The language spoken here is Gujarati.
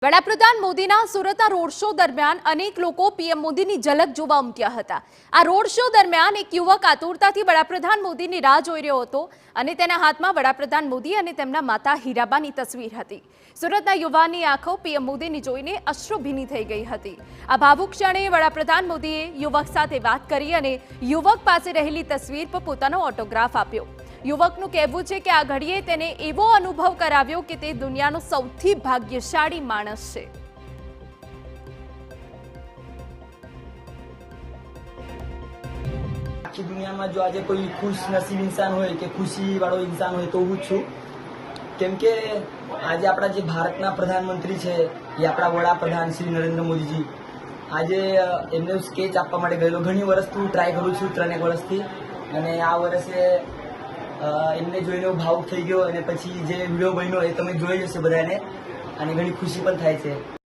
વડાપ્રધાન મોદીના સુરતના રોડ શો દરમિયાન અનેક લોકો પીએમ મોદીની ઝલક જોવા ઉમટ્યા હતા। આ રોડ શો દરમિયાન એક યુવક આતુરતાથી વડાપ્રધાન મોદીની રાહ જોઈ રહ્યો હતો અને તેના હાથમાં વડાપ્રધાન મોદી અને તેમના માતા હીરાબાની તસવીર હતી। સુરતના યુવાનની આંખો પીએમ મોદીને જોઈને અશ્રુભીની થઈ ગઈ હતી। આ ભાવુક ક્ષણે વડાપ્રધાન મોદીએ યુવક સાથે વાત કરી અને યુવક પાસે રહેલી તસવીર પર પોતાનો ઓટોગ્રાફ આપ્યો। યુવકનું કહેવું છે કે આ ઘડીએ તેને એવો અનુભવ કરાવ્યો કે તે દુનિયાનો સૌથી ભાગ્યશાળી માણસ છે। આખી દુનિયામાં જો આજે કોઈ ખુશ નસીબ ઇન્સાન હોય કે ખુશી વાળો ઇન્સાન હોય તો હું જ છું, કેમ કે આજે આપણા જે ભારતના પ્રધાનમંત્રી છે એ આપણા વડાપ્રધાન શ્રી નરેન્દ્ર મોદીજી આજે એમને સ્કેચ આપવા માટે ગયેલો। ઘણી વર્ષથી હું ટ્રાય કરું છું, 3 વર્ષથી, અને આ વર્ષે એમને જોઈને ભાવુક થઈ ગયો અને પછી જે વિડીયો બન્યો એ તમે જોઈ જશે બધાને, અને ઘણી ખુશી પણ થાય છે।